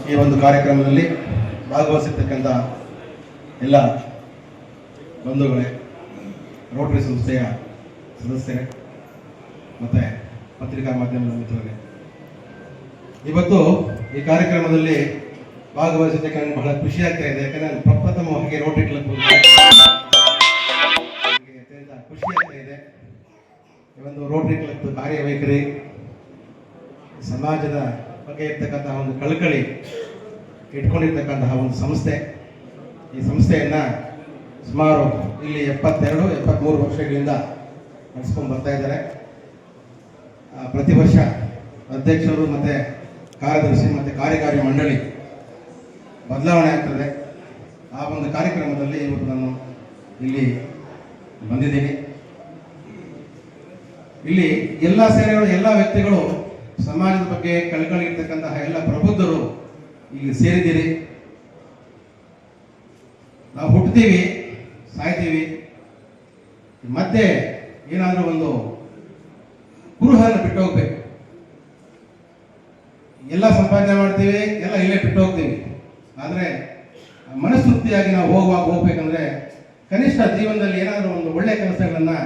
ಈ ಒಂದು ಕಾರ್ಯಕ್ರಮದಲ್ಲಿ ಭಾಗವಹಿಸಿರ್ತಕ್ಕಂಥ ಎಲ್ಲ ಬಂಧುಗಳೇ, ರೋಟರಿ ಸಂಸ್ಥೆಯ ಸದಸ್ಯರೇ ಮತ್ತು ಪತ್ರಿಕಾ ಮಾಧ್ಯಮದ ಮಿತ್ರರೇ, ಇವತ್ತು ಈ ಕಾರ್ಯಕ್ರಮದಲ್ಲಿ ಭಾಗವಹಿಸಿದ್ದಕ್ಕೆ ನನಗೆ ಬಹಳ ಖುಷಿ ಆಗ್ತಾ ಇದೆ. ಯಾಕಂದರೆ ನಾನು ಪ್ರಪ್ರಥಮವಾಗಿ ರೋಟರಿ ಕ್ಲಬ್ ಖುಷಿ ಆಗ್ತಾ ಇದೆ. ಈ ಒಂದು ರೋಟರಿ ಕ್ಲಬ್ ಕಾರ್ಯವೈಖರಿ, ಸಮಾಜದ ಬಗ್ಗೆ ಇರ್ತಕ್ಕಂತಹ ಒಂದು ಕಳಕಳಿ ಇಟ್ಕೊಂಡಿರ್ತಕ್ಕಂತಹ ಒಂದು ಸಂಸ್ಥೆ. ಈ ಸಂಸ್ಥೆಯನ್ನು ಸುಮಾರು ಇಲ್ಲಿ 72-73 ವರ್ಷಗಳಿಂದ ನಡೆಸ್ಕೊಂಡು ಬರ್ತಾ ಇದ್ದಾರೆ. ಪ್ರತಿ ವರ್ಷ ಅಧ್ಯಕ್ಷರು ಮತ್ತು ಕಾರ್ಯದರ್ಶಿ ಮತ್ತು ಕಾರ್ಯಕಾರಿ ಮಂಡಳಿ ಬದಲಾವಣೆ ಆಗ್ತದೆ. ಆ ಒಂದು ಕಾರ್ಯಕ್ರಮದಲ್ಲಿ ಇವತ್ತು ನಾನು ಇಲ್ಲಿ ಬಂದಿದ್ದೀನಿ. ಇಲ್ಲಿ ಎಲ್ಲ ಸೇನೆಗಳು, ಎಲ್ಲ ವ್ಯಕ್ತಿಗಳು, ಸಮಾಜದ ಬಗ್ಗೆ ಕಳಕಳಿ ಇರ್ತಕ್ಕಂತಹ ಎಲ್ಲ ಪ್ರಬುದ್ಧರು ಇಲ್ಲಿ ಸೇರಿದ್ದೀರಿ. ನಾವು ಹುಟ್ಟುತ್ತೀವಿ, ಸಾಯ್ತೀವಿ, ಮತ್ತೆ ಏನಾದರೂ ಒಂದು ಕುರುಹನ್ನು ಬಿಟ್ಟು ಹೋಗ್ಬೇಕು. ಎಲ್ಲ ಸಂಪಾದನೆ ಮಾಡ್ತೀವಿ, ಎಲ್ಲ ಇಲ್ಲೇ ಬಿಟ್ಟು ಹೋಗ್ತೀವಿ. ಆದರೆ ಮನಸ್ತೃಪ್ತಿಯಾಗಿ ನಾವು ಹೋಗ್ಬೇಕಂದ್ರೆ ಕನಿಷ್ಠ ಜೀವನದಲ್ಲಿ ಏನಾದರೂ ಒಂದು ಒಳ್ಳೆಯ ಕೆಲಸಗಳನ್ನು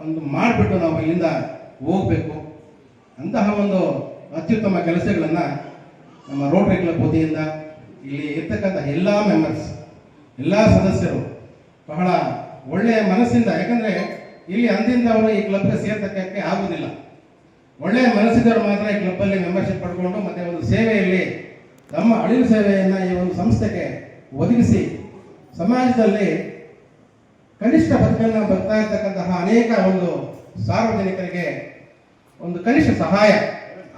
ಒಂದು ಮಾಡಿಬಿಟ್ಟು ನಾವು ಇಲ್ಲಿಂದ ಹೋಗಬೇಕು. ಅಂತಹ ಒಂದು ಅತ್ಯುತ್ತಮ ಕೆಲಸಗಳನ್ನು ನಮ್ಮ ರೋಟರಿ ಕ್ಲಬ್ ವತಿಯಿಂದ ಇಲ್ಲಿ ಇರ್ತಕ್ಕಂಥ ಎಲ್ಲ ಮೆಂಬರ್ಸ್, ಎಲ್ಲ ಸದಸ್ಯರು ಬಹಳ ಒಳ್ಳೆಯ ಮನಸ್ಸಿಂದ, ಯಾಕಂದರೆ ಇಲ್ಲಿ ಅಂದಿಂದವರು ಈ ಕ್ಲಬ್ಗೆ ಸೇರ್ತಕ್ಕೆ ಆಗುವುದಿಲ್ಲ. ಒಳ್ಳೆಯ ಮನಸ್ಸಿದವರು ಮಾತ್ರ ಈ ಕ್ಲಬ್ಬಲ್ಲಿ ಮೆಂಬರ್ಶಿಪ್ ಪಡ್ಕೊಂಡು ಮತ್ತು ಒಂದು ಸೇವೆಯಲ್ಲಿ ತಮ್ಮ ಅಳಿಲು ಸೇವೆಯನ್ನು ಈ ಒಂದು ಸಂಸ್ಥೆಗೆ ಒದಗಿಸಿ ಸಮಾಜದಲ್ಲಿ ಕನಿಷ್ಠ ಬದುಕನ್ನು ಬರ್ತಾ ಇರ್ತಕ್ಕಂತಹ ಅನೇಕ ಒಂದು ಸಾರ್ವಜನಿಕರಿಗೆ ಒಂದು ಕನಿಷ್ಠ ಸಹಾಯ,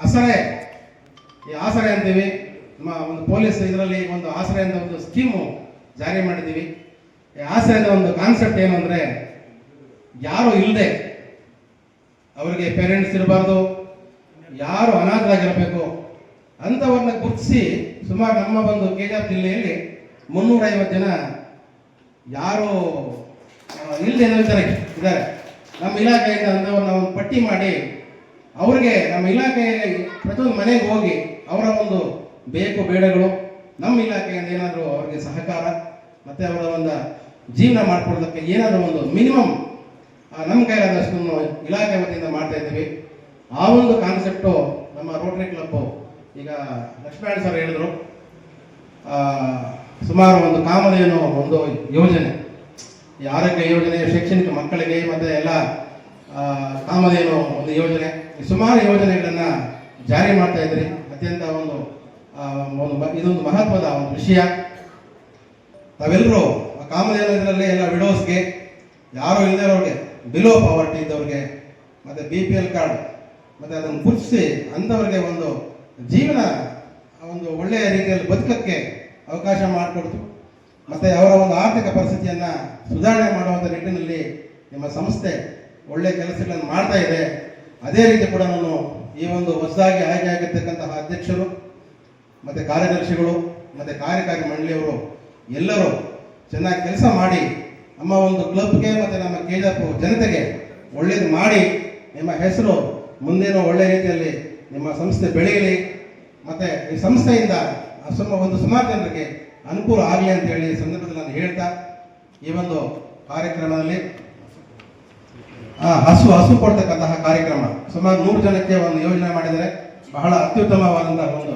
ಆಸರೆ, ಈ ಆಸರೆ ಅಂತೀವಿ. ನಮ್ಮ ಒಂದು ಪೊಲೀಸ್ ಇದರಲ್ಲಿ ಒಂದು ಆಸರೆ ಅಂತ ಒಂದು ಸ್ಕೀಮು ಜಾರಿ ಮಾಡಿದ್ದೀವಿ. ಈ ಆಸರೆದ ಒಂದು ಕಾನ್ಸೆಪ್ಟ್ ಏನು ಅಂದರೆ, ಯಾರು ಇಲ್ಲದೆ ಅವರಿಗೆ ಪೇರೆಂಟ್ಸ್ ಇರಬಾರ್ದು, ಯಾರು ಅನಾಥರಾಗಿರಬೇಕು ಅಂಥವ್ರನ್ನ ಗುರುತಿಸಿ ಸುಮಾರು ನಮ್ಮ ಒಂದು ಕೆಜಾಪ್ ಜಿಲ್ಲೆಯಲ್ಲಿ 350 ಜನ ಯಾರು ಇಲ್ಲದೆ ಇದ್ದಾರೆ. ನಮ್ಮ ಇಲಾಖೆಯಿಂದ ಅಂಥವ್ರನ್ನ ಒಂದು ಪಟ್ಟಿ ಮಾಡಿ ಅವ್ರಿಗೆ ನಮ್ಮ ಇಲಾಖೆ ಪ್ರತಿಯೊಂದು ಮನೆಗೆ ಹೋಗಿ ಅವರ ಒಂದು ಬೇಕು ಬೇಡಗಳು, ನಮ್ಮ ಇಲಾಖೆಯಿಂದ ಏನಾದರೂ ಅವರಿಗೆ ಸಹಕಾರ ಮತ್ತು ಅವರ ಒಂದು ಜೀವನ ಮಾಡಿಕೊಡೋದಕ್ಕೆ ಏನಾದರೂ ಒಂದು ಮಿನಿಮಮ್ ನಮ್ಮ ಕೈಲಾದಷ್ಟು ಇಲಾಖೆ ವತಿಯಿಂದ ಮಾಡ್ತಾ ಇದ್ದೀವಿ. ಆ ಒಂದು ಕಾನ್ಸೆಪ್ಟು ನಮ್ಮ ರೋಟರಿ ಕ್ಲಬ್ಬು, ಈಗ ಲಕ್ಷ್ಮಣ ಸರ್ ಹೇಳಿದ್ರು, ಸುಮಾರು ಒಂದು ಕಾಮಧೇನು ಒಂದು ಯೋಜನೆ, ಈ ಆರೋಗ್ಯ ಯೋಜನೆ, ಶೈಕ್ಷಣಿಕ ಮಕ್ಕಳಿಗೆ ಮತ್ತು ಎಲ್ಲ ಕಾಮಧೇನು ಒಂದು ಯೋಜನೆ, ಸುಮಾರು ಯೋಜನೆಗಳನ್ನು ಜಾರಿ ಮಾಡ್ತಾ ಇದ್ರಿ. ಅತ್ಯಂತ ಇದೊಂದು ಮಹತ್ವದ ಒಂದು ವಿಷಯ. ತಾವೆಲ್ಲರೂ ಕಾಮಧೇನು ಇದರಲ್ಲಿ ಎಲ್ಲ ವಿಡೋಸ್ಗೆ, ಯಾರು ಇಲ್ಲದವ್ರಿಗೆ, ಬಿಲೋ ಪಾವರ್ಟಿ ಇದ್ದವ್ರಿಗೆ, ಮತ್ತು BPL ಕಾರ್ಡ್, ಮತ್ತು ಅದನ್ನು ಗುರುತಿಸಿ ಅಂಥವ್ರಿಗೆ ಒಂದು ಜೀವನ ಒಂದು ಒಳ್ಳೆಯ ರೀತಿಯಲ್ಲಿ ಬದುಕಕ್ಕೆ ಅವಕಾಶ ಮಾಡಿಕೊಡ್ತು. ಮತ್ತು ಅವರ ಒಂದು ಆರ್ಥಿಕ ಪರಿಸ್ಥಿತಿಯನ್ನು ಸುಧಾರಣೆ ಮಾಡುವಂಥ ನಿಟ್ಟಿನಲ್ಲಿ ನಿಮ್ಮ ಸಂಸ್ಥೆ ಒಳ್ಳೆಯ ಕೆಲಸಗಳನ್ನು ಮಾಡ್ತಾ ಇದೆ. ಅದೇ ರೀತಿ ಕೂಡ ನಾನು ಈ ಒಂದು ಹೊಸದಾಗಿ ಆಯ್ಕೆ ಆಗಿರ್ತಕ್ಕಂತಹ ಅಧ್ಯಕ್ಷರು ಮತ್ತು ಕಾರ್ಯದರ್ಶಿಗಳು ಮತ್ತು ಕಾರ್ಯಕಾರಿ ಮಂಡಳಿಯವರು ಎಲ್ಲರೂ ಚೆನ್ನಾಗಿ ಕೆಲಸ ಮಾಡಿ ನಮ್ಮ ಒಂದು ಕ್ಲಬ್ಗೆ ಮತ್ತು ನಮ್ಮ ಕೆಜಾಪ್ ಜನತೆಗೆ ಒಳ್ಳೇದು ಮಾಡಿ ನಿಮ್ಮ ಹೆಸರು ಮುಂದೇನೋ ಒಳ್ಳೆಯ ರೀತಿಯಲ್ಲಿ ನಿಮ್ಮ ಸಂಸ್ಥೆ ಬೆಳೆಯಲಿ ಮತ್ತು ಈ ಸಂಸ್ಥೆಯಿಂದ ಸುಮಾರು ಜನರಿಗೆ ಅನುಕೂಲ ಆಗಲಿ ಅಂತೇಳಿ ಸಂದರ್ಭದಲ್ಲಿ ನಾನು ಹೇಳ್ತಾ, ಈ ಒಂದು ಕಾರ್ಯಕ್ರಮದಲ್ಲಿ ಹಸು ಕೊಡ್ತಕ್ಕಂತಹ ಕಾರ್ಯಕ್ರಮ ಸುಮಾರು 100 ಜನಕ್ಕೆ ಒಂದು ಯೋಜನೆ ಮಾಡಿದರೆ ಬಹಳ ಅತ್ಯುತ್ತಮವಾದಂತಹ ಒಂದು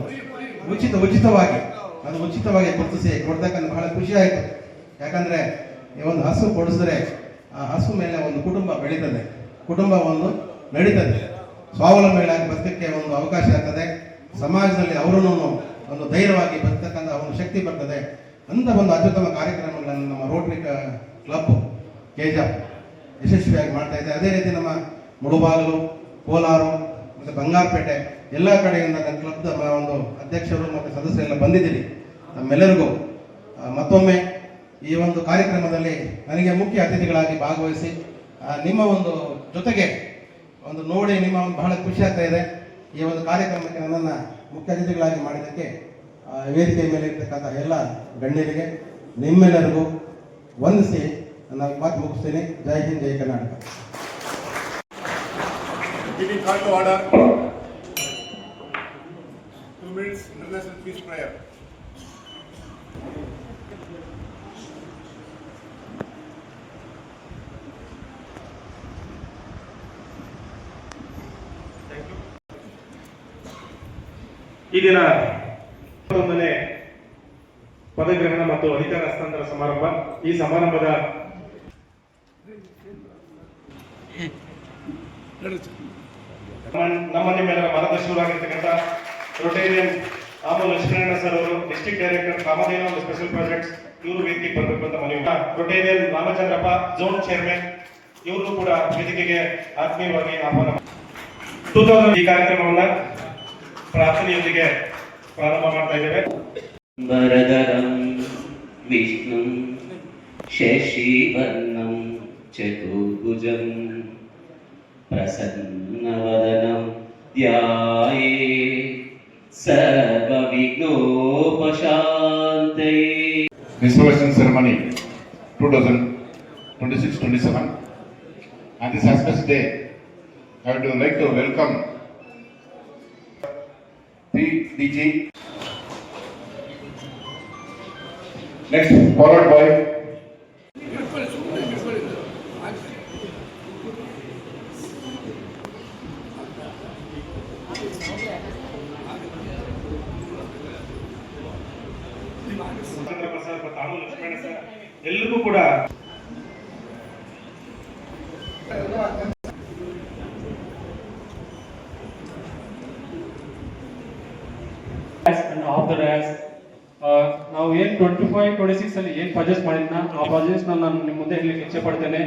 ಉಚಿತವಾಗಿ ಗುರುತಿಸಿ ಕೊಡ್ತಕ್ಕಂಥ ಬಹಳ ಖುಷಿ ಆಯಿತು. ಯಾಕಂದರೆ ಈ ಒಂದು ಹಸು ಕೊಡಿಸಿದ್ರೆ ಆ ಹಸು ಮೇಲೆ ಒಂದು ಕುಟುಂಬ ಬೆಳೀತದೆ, ಕುಟುಂಬ ಒಂದು ನಡೀತದೆ, ಸ್ವಾವಲಂಬಿಗಳಾಗಿ ಬದುಕಕ್ಕೆ ಒಂದು ಅವಕಾಶ ಆಗ್ತದೆ. ಸಮಾಜದಲ್ಲಿ ಅವರನ್ನು ಒಂದು ಧೈರ್ಯವಾಗಿ ಬದುಕತಕ್ಕಂಥ ಒಂದು ಶಕ್ತಿ ಬರ್ತದೆ. ಅಂತ ಒಂದು ಅತ್ಯುತ್ತಮ ಕಾರ್ಯಕ್ರಮಗಳನ್ನು ನಮ್ಮ ರೋಟರಿ ಕ್ಲಬ್ ಕೆಜಾಪ್ ಯಶಸ್ವಿಯಾಗಿ ಮಾಡ್ತಾ ಇದೆ. ಅದೇ ರೀತಿ ನಮ್ಮ ಮುಳುಬಾಗಿಲು, ಕೋಲಾರ ಮತ್ತು ಬಂಗಾರಪೇಟೆ ಎಲ್ಲ ಕಡೆಯಿಂದ ನನ್ನ ಕ್ಲಬ್ದ ಒಂದು ಅಧ್ಯಕ್ಷರು ಮತ್ತು ಸದಸ್ಯರೆಲ್ಲ ಬಂದಿದ್ದೀರಿ. ನಮ್ಮೆಲ್ಲರಿಗೂ ಮತ್ತೊಮ್ಮೆ ಈ ಒಂದು ಕಾರ್ಯಕ್ರಮದಲ್ಲಿ ನನಗೆ ಮುಖ್ಯ ಅತಿಥಿಗಳಾಗಿ ಭಾಗವಹಿಸಿ ನಿಮ್ಮ ಒಂದು ಜೊತೆಗೆ ಒಂದು ನೋಡಿ ನಿಮ್ಮ ಒಂದು ಬಹಳ ಖುಷಿ ಆಗ್ತಾ ಇದೆ. ಈ ಒಂದು ಕಾರ್ಯಕ್ರಮಕ್ಕೆ ನನ್ನನ್ನು ಮುಖ್ಯ ಅತಿಥಿಗಳಾಗಿ ಮಾಡಿದ್ದಕ್ಕೆ ವೇದಿಕೆ ಮೇಲೆ ಇರ್ತಕ್ಕಂಥ ಎಲ್ಲ ಗಣ್ಯರಿಗೆ ನಿಮ್ಮೆಲ್ಲರಿಗೂ ವಂದಿಸಿ ನನ್ನ ಮಾತು ಮುಗಿಸ್ತೀನಿ. ಜೈ ಹಿಂದ್, ಜೈ Karnataka. 2 minutes international peace prayer. ಈ ದಿನ ಒಂದನೇ ಪದಗ್ರಹಣ ಮತ್ತು ಅಧಿಕಾರ ಹಸ್ತಾಂತರ ಸಮಾರಂಭ. ಈ ಸಮಾರಂಭದ ನಮ್ಮ ನಿಮ್ಮೆಲ್ಲರ ಮಾರ್ಗದರ್ಶಕರಾಗಿರ್ತಕ್ಕಂಥ ರೊಟೇರಿಯನ್ ಆಮೂಲ್ ಲಕ್ಷ್ಮೀನಾರಾಯಣ ಸರ್ ಅವರು, ಡಿಸ್ಟ್ರಿಕ್ಟ್ ಡೈರೆಕ್ಟರ್ ಕಾಮಧೇನು ಒಂದು ಸ್ಪೆಷಲ್ ಪ್ರಾಜೆಕ್ಟ್ಸ್, ಇವರು ವೇದಿಕೆಗೆ ಬರಬೇಕು ಅಂತ ಮನವಿ. ರೊಟೇರಿಯನ್ ರಾಮಚಂದ್ರಪ್ಪ ಝೋನ್ ಚೇರ್ಮನ್, ಇವರು ಕೂಡ ವೇದಿಕೆಗೆ ಆತ್ಮೀಯವಾಗಿ ಆಹ್ವಾನ. ಈ ಕಾರ್ಯಕ್ರಮವನ್ನ ಪ್ರಾರ್ಥನೆಯೊಂದಿಗೆ ಪ್ರಾರಂಭ ಮಾಡ್ತಾ ಇದ್ದೇವೆ. ವರದರಂ ವಿಷ್ಣುಂ ಶಶಿವರ್ಣಂ ಚತುರ್ಭುಜಂ ಪ್ರಸನ್ನವದನಂ ಧ್ಯಾಯೇತ್ ಸರ್ವವಿಘ್ನೋಪಶಾಂತಯೇ. Installation ceremony 2026-27. On this auspicious day, I would like to welcome PDG. Next, followed by Prasad ಮತ್ತು ಆಮೂಲ್ ಲಕ್ಷ್ಮಣ ಸರ್, ಎಲ್ಲರಿಗೂ ಕೂಡ ಆಫ್ ದ ಡ್ಯಾಸ್ ನಾವು ಏನು 25-26 ಅಲ್ಲಿ ಏನು ಪ್ರಾಜೆಕ್ಟ್ ಮಾಡಿದ್ನ ಆ ಪ್ರಾಜೆಕ್ಟ್ಸ್ ನಾನು ನಿಮ್ಮ ಮುಂದೆ ಹೇಳಲಿಕ್ಕೆ ಇಚ್ಛೆ ಪಡ್ತೇನೆ.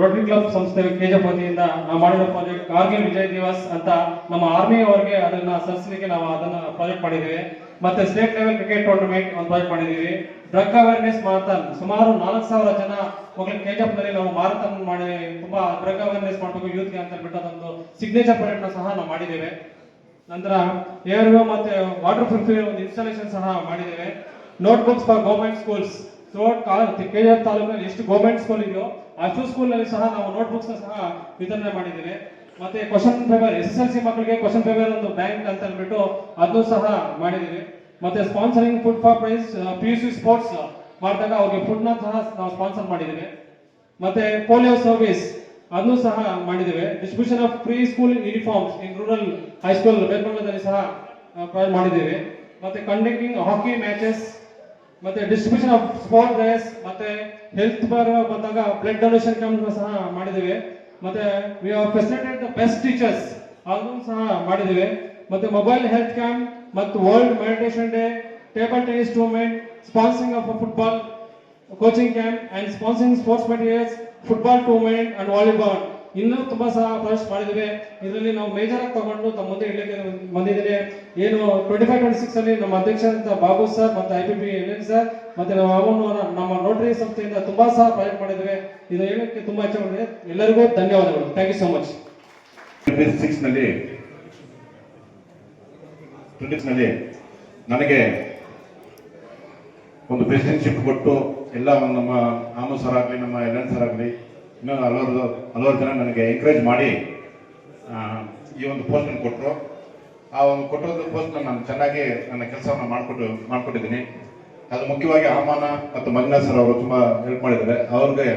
ರೋಟರಿ ಕ್ಲಬ್ ಸಂಸ್ಥೆ ಕೆಜೆಎಫ್ ವತಿಯಿಂದ ನಾವು ಮಾಡಿರೋ ಪ್ರಾಜೆಕ್ಟ್ ಕಾರ್ಗಿಲ್ ವಿಜಯ್ ದಿವಸ್ ಅಂತ ನಮ್ಮ ಆರ್ಮಿ ಅವರಿಗೆ ಅದನ್ನ ಸಲ್ಲಿಸಲಿಕ್ಕೆ ನಾವು ಅದನ್ನ ಪ್ರಾಜೆಕ್ಟ್ ಮಾಡಿದ್ದೀವಿ. ಮತ್ತೆ ಸ್ಟೇಟ್ ಲೆವೆಲ್ ಕ್ರಿಕೆಟ್ ಟೂರ್ನಮೆಂಟ್ ಒಂದು ಪ್ರಾಜೆಕ್ಟ್ ಮಾಡಿದ್ದೀವಿ. ಡ್ರಗ್ ಅವೇರ್ನೆಸ್ ಮಾರಥಾನ್ ಸುಮಾರು 4,000 ಜನ ಮಕ್ಕಳಿಗೆ ಕೆಜೆಎಫ್ ನಲ್ಲಿ ನಾವು ಮಾರಥಾನ್ ಮಾಡಿ ತುಂಬಾ ಡ್ರಗ್ ಅವೇರ್ನೆಸ್ ಮಾಡಬೇಕು ಯೂತ್ಗೆ ಅಂತ ಹೇಳ್ಬಿಟ್ಟು ಅದೊಂದು ಸಿಗ್ನೇಚರ್ ಪ್ರಾಜೆಕ್ಟ್ ಸಹ ನಾವು ಮಾಡಿದ್ದೇವೆ. ನಂತರ ಏರ್ ಮತ್ತೆ ವಾಟರ್ ಫಿಲ್ಟರ್ ಒಂದು ಇನ್ಸ್ಟಾಲೇಷನ್ ಸಹ ಮಾಡಿದ್ದೇವೆ. Note books for government schools KGF ತಾಲೂಕಿನಲ್ಲಿ ಎಷ್ಟು ಗೌರ್ಮೆಂಟ್ ಸ್ಕೂಲ್ ಇದೆಯೋ ಅಷ್ಟು ಸ್ಕೂಲ್ ನಲ್ಲಿ ಸಹ ನಾವು ನೋಟ್ ಬುಕ್ಸ್ ಸಹ ವಿತರಣೆ ಮಾಡಿದ್ದೇವೆ. ಮತ್ತೆ ಕ್ವಶನ್ ಪೇಪರ್ SSLC ಮಕ್ಕಳಿಗೆ ಕ್ವಶನ್ ಪೇಪರ್ ಒಂದು ಬ್ಯಾಂಕ್ ಅಂತ ಹೇಳ್ಬಿಟ್ಟು ಅದನ್ನು ಸಹ ಮಾಡಿದ್ದೀವಿ. ಮತ್ತೆ sponsoring food for prize PUC sports ಮಾಡಿದಾಗ ಅವ್ರಿಗೆ ಫುಡ್ ನ ಸಹ ನಾವು ಸ್ಪಾನ್ಸರ್ ಮಾಡಿದ್ದೇವೆ. ಮತ್ತೆ ಪೋಲಿಯೋ ಸರ್ವಿಸ್ ಅದನ್ನು ಸಹ ಮಾಡಿದ್ದೇವೆ. Distribution of free school uniforms in rural high school ಬೇರ್ಮಂಗಲದಲ್ಲಿ ಸಹ ಮಾಡಿದ್ದೇವೆ. ಮತ್ತೆ ಕಂಡಕ್ಟಿಂಗ್ ಹಾಕಿ ಮ್ಯಾಚಸ್, ಮತ್ತೆ ಡಿಸ್ಟ್ರಿಬ್ಯೂಷನ್ ಆಫ್ ಸ್ಪೋರ್ಟ್ ಡ್ರೆಸ್, ಮತ್ತೆ ಹೆಲ್ತ್ ಬಂದಾಗ ಬ್ಲಡ್ ಡೊನೇಷನ್ ಕ್ಯಾಂಪ್ ಸಹ ಮಾಡಿದ್ದೇವೆ. ಮತ್ತೆ we have facilitate the best teachers ಅದನ್ನು ಸಹ ಮಾಡಿದ್ದೇವೆ. ಮತ್ತೆ ಮೊಬೈಲ್ ಹೆಲ್ತ್ ಕ್ಯಾಂಪ್ ಮತ್ತು world meditation day, table tennis tournament, sponsoring of football coaching camp and sponsoring sports materials, football tournament and volleyball ಇನ್ನೂ ತುಂಬಾ ಸಹ ಪ್ರಾಜೆಕ್ಟ್ ಮಾಡಿದ್ದೇವೆ. ಇದರಲ್ಲಿ ನಾವು ಮೇಜರ್ ಆಗಿ ತಗೊಂಡು ತಮ್ಮ ಮುಂದೆ ಇಡಲಿಕ್ಕೆ ಬಂದಿದ್ದೇನೆ. ಏನು 25-26 ಅಲ್ಲಿ ನಮ್ಮ ಅಧ್ಯಕ್ಷರಾದ ಬಾಬು ಸರ್ ಮತ್ತೆ IPP NN ಸರ್ ಮತ್ತೆ ನಮ್ಮ ರೋಟರಿ ಸಂಸ್ಥೆಯಿಂದ ತುಂಬಾ ಸಹ ಪ್ರಾಜೆಕ್ಟ್ ಮಾಡಿದ್ದೇವೆ. ಇದು ಹೇಳಕ್ಕೆ ತುಂಬಾ ಇಚ್ಛೆ ಪಟ್ಟಿದೆ. ಎಲ್ಲರಿಗೂ ಧನ್ಯವಾದಗಳು. Thank you so much. 26 ನಲ್ಲಿ ನನಗೆ ಒಂದು ಪ್ರೆಸಿಡೆನ್ಶಿಪ್ ಕೊಟ್ಟು ಎಲ್ಲ ನಮ್ಮ ಆಮು ಸರ್ ಆಗಲಿ ನಮ್ಮ LN ಸರ್ ಆಗಲಿ ಇನ್ನೂ ಹಲವಾರು ಜನ ನನಗೆ ಎಂಕರೇಜ್ ಮಾಡಿ ಈ ಒಂದು ಪೋಸ್ಟನ್ನು ಕೊಟ್ಟರು. ಆ ಒಂದು ಕೊಟ್ಟಿರೋದು ಪೋಸ್ಟ್ ನಾನು ಚೆನ್ನಾಗಿ ನನ್ನ ಕೆಲಸವನ್ನು ಮಾಡ್ಕೊಟ್ಟಿದ್ದೀನಿ. ಅದು ಮುಖ್ಯವಾಗಿ ಆಹ್ವಾನ ಮತ್ತು ಮಂಜುನಾಥ್ ಸರ್ ಅವರು ತುಂಬ ಹೆಲ್ಪ್ ಮಾಡಿದ್ದಾರೆ. ಅವ್ರಿಗೆ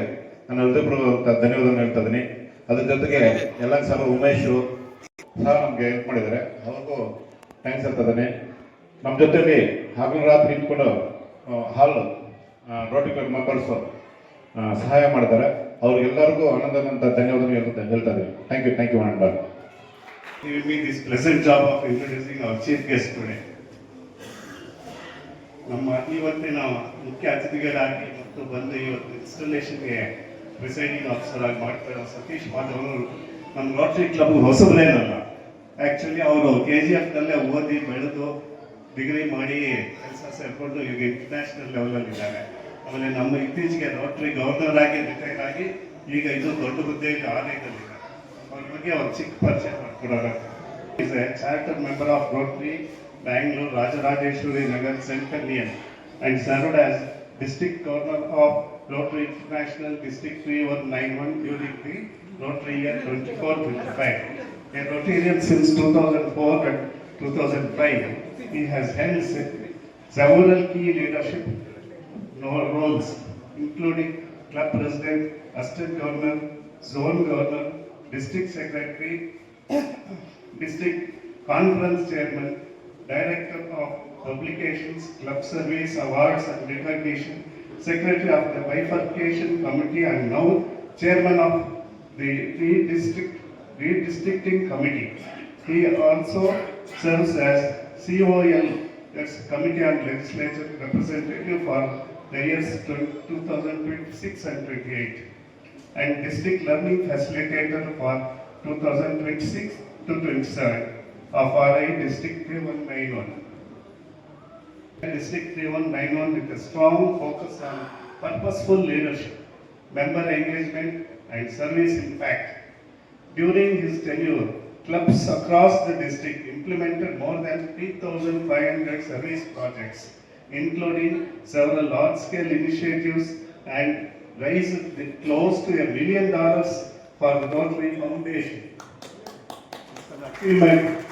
ನಾನು ಹೃದಯಪೂರ್ವಕ ಧನ್ಯವಾದವನ್ನು ಹೇಳ್ತಾ ಇದ್ದೀನಿ. ಅದ್ರ ಜೊತೆಗೆ LN ಸರ್ ಉಮೇಶು ಸಹ ನಮಗೆ ಹೆಲ್ಪ್ ಮಾಡಿದ್ದಾರೆ, ಅವ್ರಿಗೂ ಥ್ಯಾಂಕ್ಸ್ ಹೇಳ್ತಾ ಇದ್ದೀನಿ. ನಮ್ಮ ಜೊತೆಯಲ್ಲಿ ಹಗಲು ರಾತ್ರಿ ನಿಂತ್ಕೊಂಡು ಹಾಲ್ ರೋಟರಿ ಕ್ಲಬ್ ಮೆಂಬರ್ಸು ಸಹಾಯ ಮಾಡಿದ್ದಾರೆ. ಅವ್ರಿಗೆಲ್ಲರಿಗೂ ಆನಂದ ಧನ್ಯವಾದ ಹೇಳ್ತಾ ಇದ್ದೀನಿ. Thank you Anand. He will be this pleasant job of introducing our chief guest today. ನಮ್ಮ ಇವತ್ತಿನ ಮುಖ್ಯ ಅತಿಥಿಗಳಾಗಿ ಮತ್ತು ಬಂದು ಇವತ್ತು ಇನ್ಸ್ಟಾಲೇಷನ್ಗೆ ಪ್ರಿಸೈಡಿಂಗ್ ಆಫೀಸರ್ ಆಗಿ ಮಾಡ್ತಾ ಇರೋ ಸತೀಶ್ ಮಾಧವ್ ಅವರು ನಮ್ಮ ರೋಟರಿ ಕ್ಲಬ್ ಹೊಸಬ್ರೇನಲ್ಲ. ಆ್ಯಕ್ಚುಲಿ ಅವರು KGF ನಲ್ಲೇ ಓದಿ ಬೆಳೆದು ಡಿಗ್ರಿ ಮಾಡಿ ಕೆಲಸ ಸೇರಿಕೊಂಡು ಈಗ ಇಂಟರ್ನ್ಯಾಷನಲ್ ಲೆವೆಲಲ್ಲಿ ಇದ್ದಾರೆ. ಆಮೇಲೆ ನಮ್ಮ ಇತ್ತೀಚೆಗೆ ರೋಟರಿ ಗವರ್ನರ್ ಆಗಿ ರಿಟೈರ್ ಆಗಿ ಈಗ ಇದು ದೊಡ್ಡ ಹುದ್ದೆಯಲ್ಲಿ ಆಲಯದಲ್ಲಿದ್ದಾರೆ. ಅವ್ರ ಬಗ್ಗೆ ಅವ್ರು ಚಿಕ್ಕ ಪರಿಚಯ ಮಾಡಿಕೊಡೋಣ. Is A chartered member of Rotary Bangalore, Rajarajeshwari Nagar, Central Union, and served as District Governor of Rotary International District 3191 during the Rotary year 24-25. A Rotarian since 2004 and 2005, He has held several key leadership roles, including club president, assistant governor, zone governor, district secretary, district conference chairman, director of publications, club service, awards and recognition, secretary of the bifurcation committee, and now chairman of the redistricting committee. He also serves as COL, that's Committee on Legislature representative for the years 2026 and 28, and district learning facilitator for 2026 to 27 of RI District 3191. District 3191 with a strong focus on purposeful leadership, member engagement and service impact. During his tenure, clubs across the district implemented more than 3,500 service projects, including several large-scale initiatives, and raised close to $1 million for the Rotary Foundation. It's an achievement.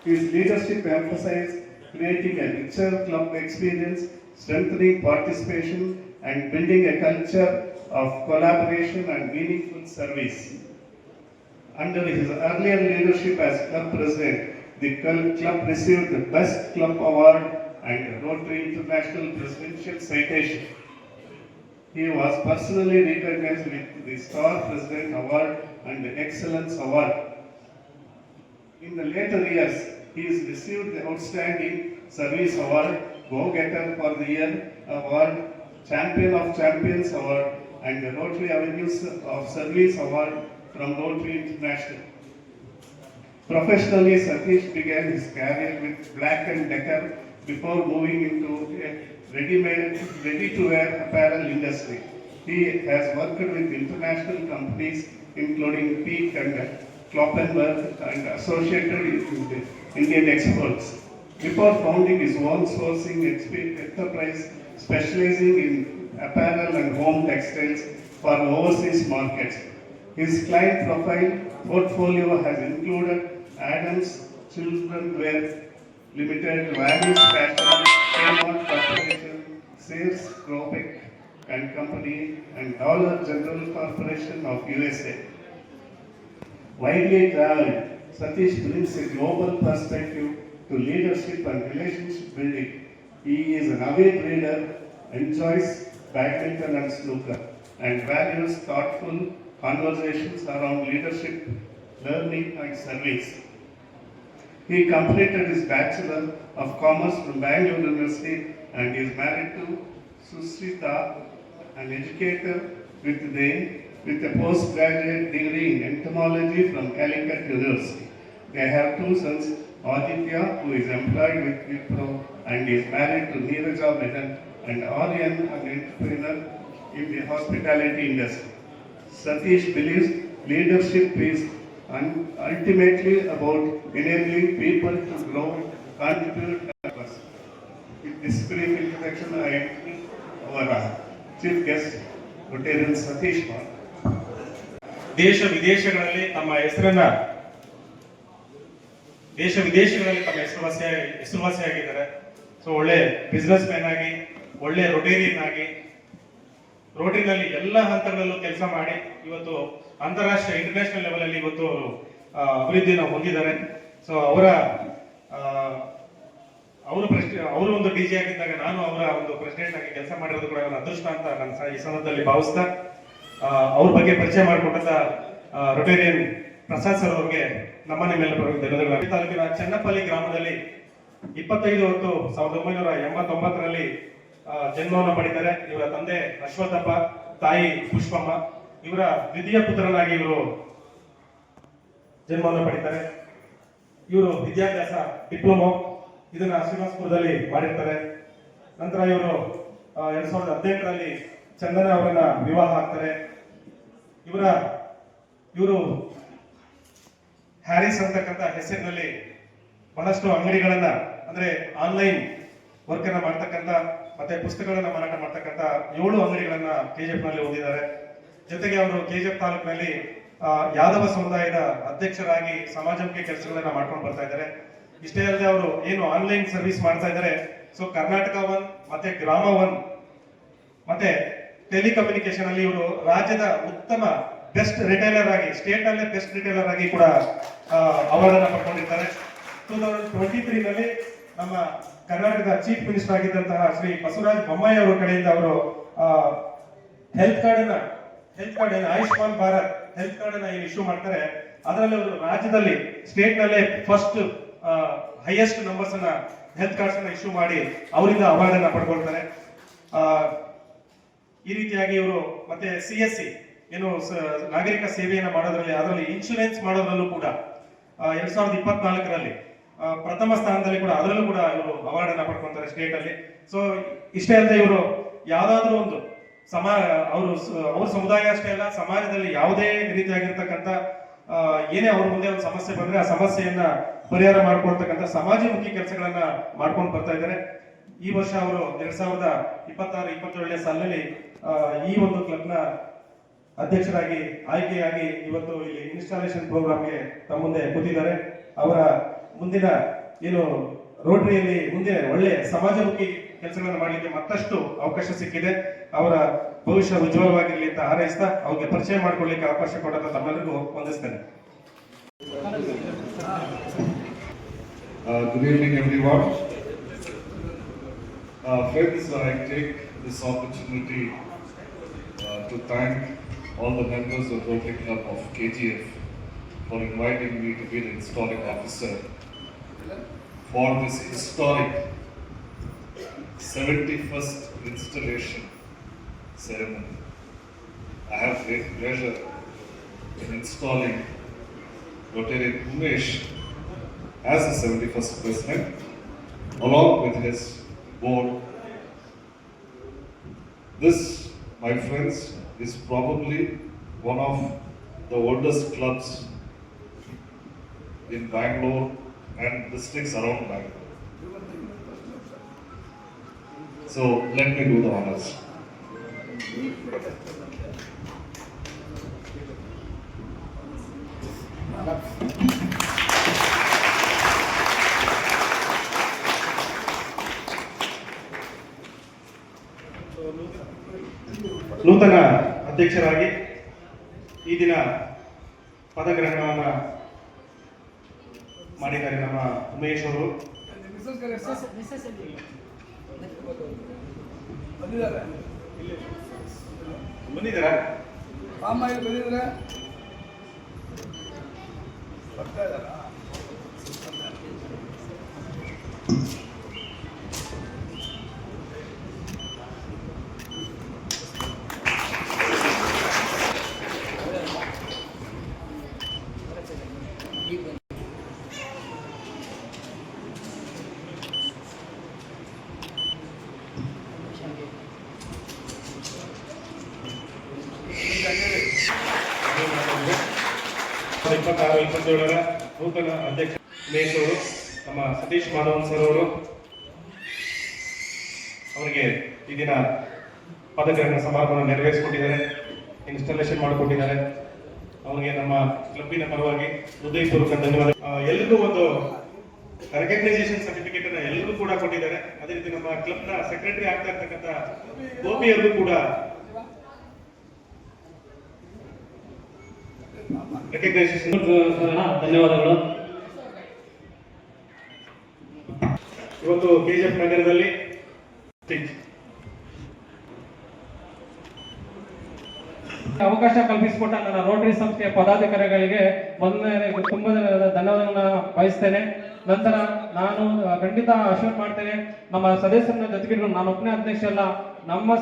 His leadership emphasized creating a richer club experience, strengthening participation, and building a culture of collaboration and meaningful service. Under his earlier leadership as club president, the club received the Best Club Award and Rotary International Presidential Citation. He was personally recognized with the Star President Award and the Excellence Award. In the later years, he has received the Outstanding Service Award, Go-Getter for the Year Award, Champion of Champions Award, and the Rotary Avenues of Service Award from Rotary International. Professionally, Satish began his career with Black & Decker before moving into a ready-to-wear apparel industry. He has worked with international companies including Peak and Kloppenberg and associated with Indian exports. Before founding his own sourcing enterprise specializing in apparel and home textiles for overseas markets. His client profile portfolio has included Adams Childrenwear Limited, Valis Fashion, Kmart Corporation, Sears Roebuck and Company, and Dollar General Corporation of USA. Widely traveled, Satish brings a global perspective to leadership and relationship building. He is an avid reader, enjoys badminton and snooker, and values thoughtful conversations around leadership, learning and service. He completed his Bachelor of Commerce from Bangalore University and is married to Susrita, an educator with a postgraduate degree in entomology from Calicut University. They have 2 sons, Aditya, who is employed with Wipro and is married to Neeraja Menon, and Aryan, an entrepreneur in the hospitality industry. Satish believes leadership is ultimately about enabling people to grow, contribute, and purpose. With this brief introduction, I invite our chief guest, Rotarian Satish Kumar. ದೇಶ ವಿದೇಶಗಳಲ್ಲಿ ತಮ್ಮ ಹೆಸರುವಾಸಿಯಾಗಿದ್ದಾರೆ. So ಒಳ್ಳೆ business man ಆಗಿ, ಒಳ್ಳೆ Rotarian ಆಗಿ, ರೋಟರಿನಲ್ಲಿ ಎಲ್ಲ ಹಂತಗಳಲ್ಲೂ ಕೆಲಸ ಮಾಡಿ ಇವತ್ತು ಅಂತಾರಾಷ್ಟ್ರೀಯ ಇಂಟರ್ನ್ಯಾಷನಲ್ ಲೆವೆಲ್ ಅಲ್ಲಿ ಇವತ್ತು ಅಭಿವೃದ್ಧಿಯನ್ನು ಹೊಂದಿದ್ದಾರೆ. ಸೊ ಅವರು ಒಂದು ಡಿಜಿ ಆಗಿದ್ದಾಗ ನಾನು ಅವರ ಒಂದು ಪ್ರೆಸಿಡೆಂಟ್ ಆಗಿ ಕೆಲಸ ಮಾಡಿರೋದು ಕೂಡ ನನ್ನ ಅದೃಷ್ಟ ಅಂತ ನಾನು ಈ ಸಂದರ್ಭದಲ್ಲಿ ಭಾವಿಸ್ತಾ, ಅವ್ರ ಬಗ್ಗೆ ಪರಿಚಯ ಮಾಡಿಕೊಟ್ಟಂತ ರೊಟೇರಿಯನ್ ಪ್ರಸಾದ್ ಸರ್ ಅವರಿಗೆ ನಮ್ಮ ನಿಮ್ಮೆಲ್ಲ ಧನ್ಯವಾದಗಳು. ತಾಲೂಕಿನ ಚೆನ್ನಪಲ್ಲಿ ಗ್ರಾಮದಲ್ಲಿ 25/10/1989 ಜನ್ಮವನ್ನು ಪಡಿತಾರೆ. ಇವರ ತಂದೆ ಅಶ್ವಥಪ್ಪ, ತಾಯಿ ಪುಷ್ಪಮ್ಮ. ಇವರ ದ್ವಿತೀಯ ಪುತ್ರನಾಗಿ ಇವರು ಜನ್ಮವನ್ನು ಪಡಿತಾರೆ. ಇವರು ವಿದ್ಯಾಭ್ಯಾಸ ಡಿಪ್ಲೊಮೊ ಇದನ್ನ ಶ್ರೀನಿವಾಸಪುರದಲ್ಲಿ ಮಾಡಿರ್ತಾರೆ. ನಂತರ ಇವರು 2018ರಲ್ಲಿ ಚಂದನ ಅವರನ್ನ ವಿವಾಹ ಆಗ್ತಾರೆ. ಇವರು ಹ್ಯಾರಿಸ್ ಅಂತಕ್ಕಂಥ ಹೆಸರಿನಲ್ಲಿ ಬಹಳಷ್ಟು ಅಂಗಡಿಗಳನ್ನ, ಅಂದ್ರೆ ಆನ್ಲೈನ್ ವರ್ಕ್ ಅನ್ನ ಮಾಡ್ತಕ್ಕಂಥ ಮತ್ತೆ ಪುಸ್ತಕಗಳನ್ನ ಮಾರಾಟ ಮಾಡ್ತಕ್ಕಂಥ 7 ಅಂಗಡಿಗಳನ್ನ ಕೆಜಿಎಫ್ ನಲ್ಲಿ ಹೊಂದಿದ್ದಾರೆ. ಜೊತೆಗೆ ಅವರು ಕೆಜಿಎಫ್ ತಾಲೂಕಿನಲ್ಲಿ ಯಾದವ ಸಮುದಾಯದ ಅಧ್ಯಕ್ಷರಾಗಿ ಸಮಾಜಮುಖಿ ಕೆಲಸಗಳನ್ನ ಮಾಡ್ಕೊಂಡು ಬರ್ತಾ ಇದ್ದಾರೆ. ಇಷ್ಟೇ ಅಲ್ಲದೆ ಅವರು ಏನು ಆನ್ಲೈನ್ ಸರ್ವಿಸ್ ಮಾಡ್ತಾ ಇದ್ದಾರೆ. ಸೊ ಕರ್ನಾಟಕ ಒನ್ ಮತ್ತೆ ಗ್ರಾಮ ಒನ್ ಮತ್ತೆ ಟೆಲಿಕಮ್ಯುನಿಕೇಶನ್ ಅಲ್ಲಿ ಇವರು ರಾಜ್ಯದ ಉತ್ತಮ ಬೆಸ್ಟ್ ರಿಟೈಲರ್ ಆಗಿ, ಸ್ಟೇಟ್ ಅಲ್ಲೇ ಬೆಸ್ಟ್ ರಿಟೈಲರ್ ಆಗಿ ಕೂಡ ಅವಾರ್ಡ್ ಅನ್ನು ಪಡ್ಕೊಂಡಿರ್ತಾರೆ. 2023 ನಲ್ಲಿ ನಮ್ಮ ಕರ್ನಾಟಕದ ಚೀಫ್ ಮಿನಿಸ್ಟರ್ ಆಗಿದ್ದಂತಹ ಶ್ರೀ ಬಸವರಾಜ ಬೊಮ್ಮಾಯಿ ಅವರ ಕಡೆಯಿಂದ ಅವರು health card Ayushman Bharat health card ಅನ್ನ ಏನು ಇಶ್ಯೂ ಮಾಡ್ತಾರೆ, ಅದರಲ್ಲಿ ಅವರು ರಾಜ್ಯದಲ್ಲಿ ಸ್ಟೇಟ್ ನಲ್ಲೇ ಫಸ್ಟ್ ಹೈಯೆಸ್ಟ್ ನಂಬರ್ಸ್ ಅನ್ನ ಹೆಲ್ತ್ ಕಾರ್ಡ್ಸ್ ಅನ್ನ ಇಶ್ಯೂ ಮಾಡಿ ಅವರಿಂದ ಅವಾರ್ಡ್ ಅನ್ನ ಪಡ್ಕೊಳ್ತಾರೆ. ಈ ರೀತಿಯಾಗಿ ಇವರು ಮತ್ತೆ CSC ಏನು ನಾಗರಿಕ ಸೇವೆಯನ್ನ ಮಾಡೋದ್ರಲ್ಲಿ, ಅದರಲ್ಲಿ ಇನ್ಶೂರೆನ್ಸ್ ಮಾಡೋದ್ರಲ್ಲೂ ಕೂಡ 2024ರಲ್ಲಿ ಪ್ರಥಮ ಸ್ಥಾನದಲ್ಲಿ ಕೂಡ ಅದರಲ್ಲೂ ಕೂಡ ಇವರು ಅವಾರ್ಡ್ ಅನ್ನ ಪಡ್ಕೊಂತಾರೆ ಸ್ಟೇಟ್ ಅಲ್ಲಿ. ಸೊ ಇಷ್ಟೇ ಅಲ್ಲದೆ ಇವರು ಯಾವ್ದಾದ್ರು ಒಂದು ಅವ್ರ ಸಮುದಾಯ ಅಷ್ಟೇ ಅಲ್ಲ, ಸಮಾಜದಲ್ಲಿ ಯಾವುದೇ ರೀತಿಯಾಗಿರ್ತಕ್ಕಂಥ ಏನೇ ಅವ್ರ ಮುಂದೆ ಒಂದು ಸಮಸ್ಯೆ ಬಂದ್ರೆ ಆ ಸಮಸ್ಯೆಯನ್ನ ಪರಿಹಾರ ಮಾಡ್ಕೊಳ್ತಕ್ಕಂಥ ಸಮಾಜಮುಖಿ ಕೆಲಸಗಳನ್ನ ಮಾಡ್ಕೊಂಡು ಬರ್ತಾ ಇದ್ದಾರೆ. ಈ ವರ್ಷ ಅವರು 2026-27ನೇ ಸಾಲಿನಲ್ಲಿ ಈ ಒಂದು ಕ್ಲಬ್ನ ಅಧ್ಯಕ್ಷರಾಗಿ ಆಯ್ಕೆಯಾಗಿ ಇವತ್ತು ಇಲ್ಲಿ ಇನ್ಸ್ಟಾಲೇಷನ್ ಪ್ರೋಗ್ರಾಮ್ಗೆ ತಮ್ಮ ಮುಂದೆ ಕೂತಿದ್ದಾರೆ. ಅವರ ಮುಂದಿನ ಏನು ರೋಟರಿಯಲ್ಲಿ ಮುಂದೆ ಒಳ್ಳೆ ಸಮಾಜಮುಖಿ ಕೆಲಸಗಳನ್ನು ಮಾಡಲಿಕ್ಕೆ ಮತ್ತಷ್ಟು ಅವಕಾಶ ಸಿಕ್ಕಿದೆ. ಅವರ ಭವಿಷ್ಯ ಉಜ್ವಲವಾಗಿರಲಿ ಅಂತ ಹಾರೈಸ್ತಾ ಅವ್ರಿಗೆ ಪರಿಚಯ ಮಾಡ್ಕೊಳ್ಳಿಕ್ಕೆ ಅವಕಾಶ ಕೊಡೋದ ತಮ್ಮೆಲ್ಲರಿಗೂ ವಂದಿಸ್ತೇನೆ. Good evening, everyone. Friends, I take this opportunity to thank all the members of Rotary Club of KGF for inviting me to be the installing officer for this historic 71st installation ceremony. I have great pleasure in installing Rotarian Umesh as the 71st president, along with his board. This, my friends, is probably one of the oldest clubs in Bangalore and districts around Bangalore. So let me do the honors. ನೂತನ ಅಧ್ಯಕ್ಷರಾಗಿ ಈ ದಿನ ಪದಗ್ರಹಣವನ್ನ ಮಾಡಿದ್ದಾರೆ ನಮ್ಮ ಉಮೇಶ್ ಅವರು. ಬಂದಿದ್ದಾರಾ? Thank 26-27ರ ನೂತನ ಅಧ್ಯಕ್ಷ ಉಮೇಶ್ ಅವರು, ನಮ್ಮ ಸತೀಶ್ ಮಾಧವನ್ ಸರ್ ಅವರು ಅವರಿಗೆ ಈ ದಿನ ಪದಗ್ರಹಣ ಸಮಾರಂಭವನ್ನು ನೆರವೇರಿಸಿಕೊಟ್ಟಿದ್ದಾರೆ, ಇನ್ಸ್ಟಾಲೇಷನ್ ಮಾಡಿಕೊಟ್ಟಿದ್ದಾರೆ. ಅವರಿಗೆ ನಮ್ಮ ಕ್ಲಬ್ಬಿನ ಪರವಾಗಿ ಹೃದಯಪೂರ್ವಕ ಧನ್ಯವಾದ. ಎಲ್ಲರಿಗೂ ಒಂದು ರೆಕಗ್ನೈಸೇಷನ್ ಸರ್ಟಿಫಿಕೇಟ್ ಅನ್ನ ಎಲ್ಲರಿಗೂ ಕೂಡ ಕೊಟ್ಟಿದ್ದಾರೆ. ಅದೇ ರೀತಿ ನಮ್ಮ ಕ್ಲಬ್ನ ಸೆಕ್ರೆಟರಿ ಆಗ್ತಾ ಇರ್ತಕ್ಕಂಥ ಗೋಪಿ ಅವರಿಗೂ ಕೂಡ ರೆಕಗ್ನೈಸೇಷನ್ ಧನ್ಯವಾದಗಳು. ಇವತ್ತು KGF ನಗರದಲ್ಲಿ ಅವಕಾಶ ಕಲ್ಪಿಸಿಕೊಟ್ಟ ನನ್ನ ರೋಟರಿ ಸಂಸ್ಥೆಯ ಪದಾಧಿಕಾರಿಗಳಿಗೆ ಮೊದಲನೇ ತುಂಬಾ ಧನ್ಯವಾದಗಳನ್ನ ಬಯಸ್ತೇನೆ. ನಂತರ ನಾನು ಖಂಡಿತ ಅಶ್ಯೂರ್ ಮಾಡ್ತೇನೆ, ನಮ್ಮ ಸದಸ್ಯರನ್ನ ಜೊತೆಗೆ ನಾನು ಒಬ್ಬನೇ ಅಧ್ಯಕ್ಷ ಅಲ್ಲ, ನಮ್ಮ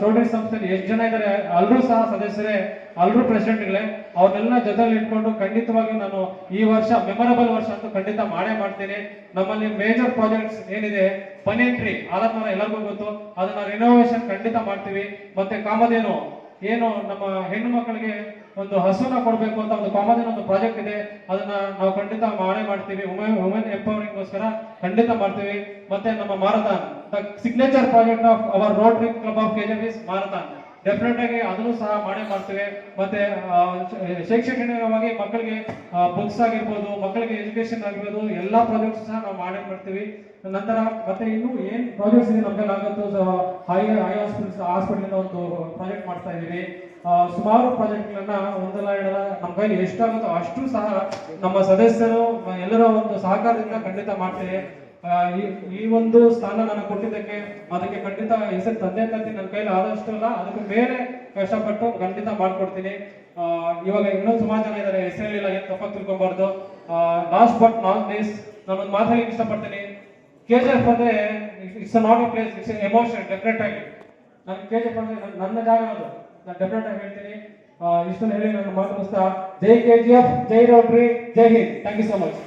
ರೋಟರಿ ಸಂಸ್ಥೆಯಲ್ಲಿ ಎಷ್ಟು ಜನ ಇದ್ದಾರೆ ಎಲ್ಲರೂ ಸಹ ಸದಸ್ಯರೇ, ಎಲ್ಲರೂ ಪ್ರೆಸಿಡೆಂಟ್ಗಳೇ. ಅವ್ರನ್ನೆಲ್ಲ ಜೊತೆಲಿ ಇಟ್ಕೊಂಡು ಖಂಡಿತವಾಗಿ ನಾನು ಈ ವರ್ಷ ಮೆಮೊರಬಲ್ ವರ್ಷ ಅಂತೂ ಖಂಡಿತ ಮಾಡೇ ಮಾಡ್ತೇನೆ. ನಮ್ಮಲ್ಲಿ ಮೇಜರ್ ಪ್ರಾಜೆಕ್ಟ್ಸ್ ಏನಿದೆ, ಪನಿಯಂಟ್ರಿ ಆಲತ್ಮರ ಎಲ್ಲರಿಗೂ ಗೊತ್ತು, ಅದನ್ನ ರಿನೋವೇಷನ್ ಖಂಡಿತ ಮಾಡ್ತೀವಿ. ಮತ್ತೆ ಕಾಮಧೇನು ಏನು ನಮ್ಮ ಹೆಣ್ಣು ಮಕ್ಕಳಿಗೆ ಒಂದು ಹಸುನ ಕೊಡಬೇಕು ಅಂತ ಒಂದು ಕಾಮಧೇನು ಒಂದು ಪ್ರಾಜೆಕ್ಟ್ ಇದೆ, ಅದನ್ನ ನಾವು ಖಂಡಿತ ಮಾಡೇ ಮಾಡ್ತೀವಿ. ವುಮೆನ್ ಎಂಪವರಿಂಗ್ಗೋಸ್ಕರ ಖಂಡಿತ ಮಾಡ್ತೀವಿ. ಮತ್ತೆ ನಮ್ಮ marathon, the signature project of our Rotary club of KGF is marathon. Definite ಆಗಿ ಅದನ್ನು ಸಹ ಮಾಡೇ ಮಾಡ್ತೇವೆ. ಮತ್ತೆ ಶೈಕ್ಷಣಿಕವಾಗಿ ಮಕ್ಕಳಿಗೆ ಬುಕ್ಸ್ ಆಗಿರ್ಬೋದು, ಮಕ್ಕಳಿಗೆ ಎಜುಕೇಶನ್ ಆಗಿರ್ಬೋದು, ಎಲ್ಲಾ ಪ್ರಾಜೆಕ್ಟ್ಸ್ ಸಹ ನಾವು ಮಾಡೇ ಮಾಡ್ತೀವಿ. ನಂತರ ಮತ್ತೆ ಇನ್ನು ಏನ್ ಪ್ರಾಜೆಕ್ಟ್ಸ್ ಇದೆ ನಮ್ಗೆ ಆಗುತ್ತೋ ಹೈ ಹಾಸ್ಪಿಟಲ್ ಒಂದು ಪ್ರಾಜೆಕ್ಟ್ ಮಾಡ್ತಾ ಇದೀವಿ. ಸುಮಾರು ಪ್ರಾಜೆಕ್ಟ್ಗಳನ್ನ ಒಂದಲ್ಲ ಎರಡಲ್ಲ ನಮ್ಮ ಕೈಲಿ ಎಷ್ಟಾಗುತ್ತೋ ಅಷ್ಟು ಸಹ ನಮ್ಮ ಸದಸ್ಯರು ಎಲ್ಲರ ಒಂದು ಸಹಕಾರದಿಂದ ಖಂಡಿತ ಮಾಡ್ತೇವೆ. ಈ ಒಂದು ಸ್ಥಾನ ನಾನು ಕೊಟ್ಟಿದ್ದಕ್ಕೆ ಅದಕ್ಕೆ ಖಂಡಿತ ಹೆಸರು ತಂದೆ ತಾತಿ ನನ್ನ ಕೈಲಿ ಆದಷ್ಟು ಅಲ್ಲ, ಅದಕ್ಕೆ ಬೇರೆ ಕಷ್ಟಪಟ್ಟು ಖಂಡಿತ ಮಾಡ್ಕೊಡ್ತೀನಿ. ಇವಾಗ ಇನ್ನೊಂದು ಸುಮಾರು ಜನ ಇದ್ದಾರೆ, ಹೆಸರಿಲ್ಲ, ಏನ್ ತಪ್ಪಾಗಿ ತಿಳ್ಕೊಬಾರ್ದು. ಲಾಸ್ಟ್ ಬಟ್ ನಾಟ್ ಲೀಸ್ಟ್ ನಾನೊಂದು ಮಾತಾಡಲಿಕ್ಕೆ ಇಷ್ಟಪಡ್ತೀನಿ. KGF ಅಂದ್ರೆ it's not a place, it's emotion. Definite ಆಗಿ ನಾನು KGF ಅಂದ್ರೆ ನನ್ನ ಜಾಗ ಅದು, ನಾನು ಡೆಫಿನೆಟ್ ಆಗಿ ಹೇಳ್ತೀನಿ. ಇಷ್ಟನ್ನು ಹೇಳಿ ನಾನು ಮಾತು ಮುಗಿಸ್ತಾ, Jai KGF, Jai Rotary, Jai Hind. Thank you so much.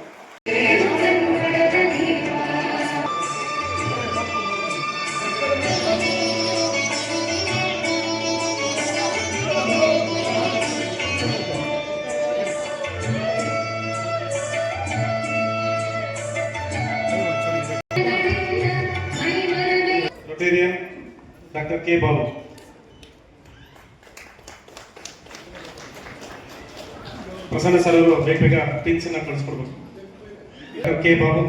Rotarian Dr. K. Babu. Prasanna sir ಅವರು ಬೇಗ ಪಿನ್ಸ್ ಅನ್ನ ಕಳಿಸ್ಕೊಡ್ಬೇಕು. Dr. K. Babu.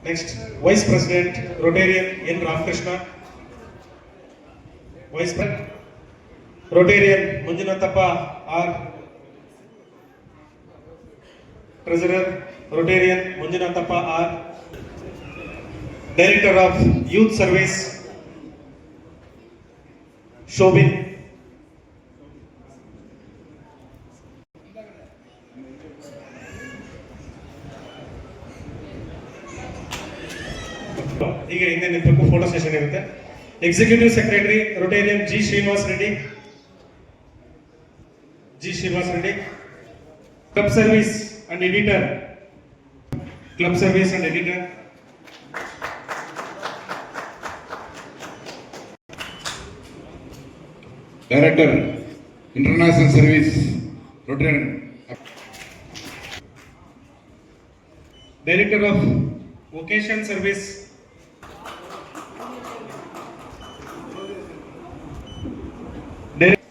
Next vice president Rotarian N Ramakrishna. Vice Rotarian Manjunathappa R. Treasurer Rotarian Manjunathappa R. Director of youth service Shobhin. ಈಗ ಹಿಂದೆ ನಿಂತಕ್ಕೂ ಫೋಟೋ ಸೆಷನ್ ಇರುತ್ತೆ. Executive secretary Rotarian G Srinivas Reddy. Club service and editor. Director international service Rotarian. Director of vacation service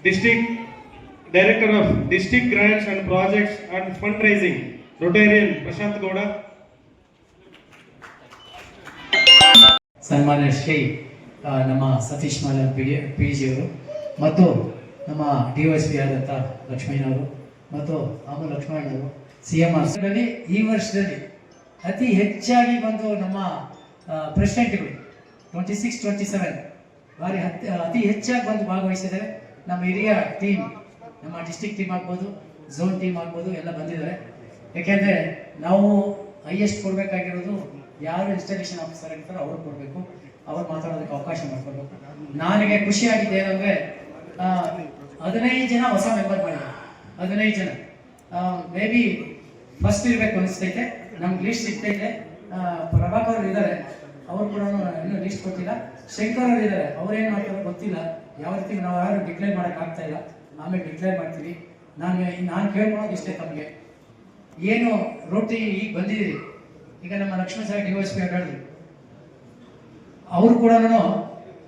district. Director of district grants and projects and fund raising Rotarian Prashanth Gowda. ಸನ್ಮಾನ್ಯ ಶ್ರೀ ನಮ್ಮ Satish ಮಾಲನ್ P G ಅವರು ಮತ್ತು ನಮ್ಮ DYSP ಆದಂಥ ಲಕ್ಷ್ಮೀನವರು ಮತ್ತು Amu ಲಕ್ಷ್ಮಣವರು CMR ಈ ವರ್ಷದಲ್ಲಿ ಅತಿ ಹೆಚ್ಚಾಗಿ ಬಂದು ನಮ್ಮ ಪ್ರೆಸಿಡೆಂಟ್ಗಳು 26, 27 ಬಾರಿ ಅತಿ ಹೆಚ್ಚಾಗಿ ಬಂದು ಭಾಗವಹಿಸಿದ್ದಾರೆ. ನಮ್ಮ ಹಿರಿಯ ಟೀಮ್, ನಮ್ಮ ಡಿಸ್ಟ್ರಿಕ್ಟ್ ಟೀಮ್ ಆಗ್ಬೋದು, ಝೋನ್ ಟೀಮ್ ಆಗ್ಬೋದು, ಎಲ್ಲ ಬಂದಿದ್ದಾರೆ. ಯಾಕೆಂದರೆ ನಾವು ಹೈಯೆಸ್ಟ್ ಕೊಡಬೇಕಾಗಿರೋದು ಯಾರು ಇನ್ಸ್ಟಾಲೇಷನ್ ಆಫೀಸರ್ ಆಗಿರ್ತಾರೋ ಅವ್ರು ಕೊಡಬೇಕು, ಅವ್ರು ಮಾತಾಡೋದಕ್ಕೆ ಅವಕಾಶ ಮಾಡಿಕೊಡ್ಬೇಕು. ನನಗೆ ಖುಷಿಯಾಗಿದೆ ಏನಂದರೆ 15 ಜನ ಹೊಸ ಮೆಂಬರ್ ಮಾಡಿದ್ದಾರೆ. 15 ಜನ ಮೇ ಬಿ ಫಸ್ಟ್ ಇರಬೇಕು ಅನಿಸ್ತೈತೆ. ನಮ್ಗೆ ಲೀಸ್ಟ್ ಸಿಗ್ತೈತೆ. ಪ್ರಭಾಕರ್ ಅವರು ಇದ್ದಾರೆ, ಅವ್ರು ಕೂಡ ಇನ್ನೂ ಲೀಸ್ಟ್ ಕೊಟ್ಟಿಲ್ಲ. ಶಂಕರ್ ಅವರು ಇದ್ದಾರೆ, ಅವ್ರೇನು ಮಾಡ್ತಾರೋ ಗೊತ್ತಿಲ್ಲ. ಯಾವ ರೀತಿ ನಾವು ಯಾರು ಡಿಕ್ಲೇರ್ ಮಾಡೋಕೆ ಆಗ್ತಾ ಇಲ್ಲ, ಆಮೇಲೆ ಡಿಕ್ಲೇರ್ ಮಾಡ್ತೀವಿ. ನಾನು ಕೇಳ್ಕೊಳ್ಳೋದು ಇಷ್ಟೇ, ತಮಗೆ ಏನು ರೋಟಿ ಈಗ ಬಂದಿದ್ದೀರಿ. ಈಗ ನಮ್ಮ ಲಕ್ಷ್ಮಣ ಸರ್ DYSP ಹೇಳಿದ್ರು, ಅವರು ಕೂಡ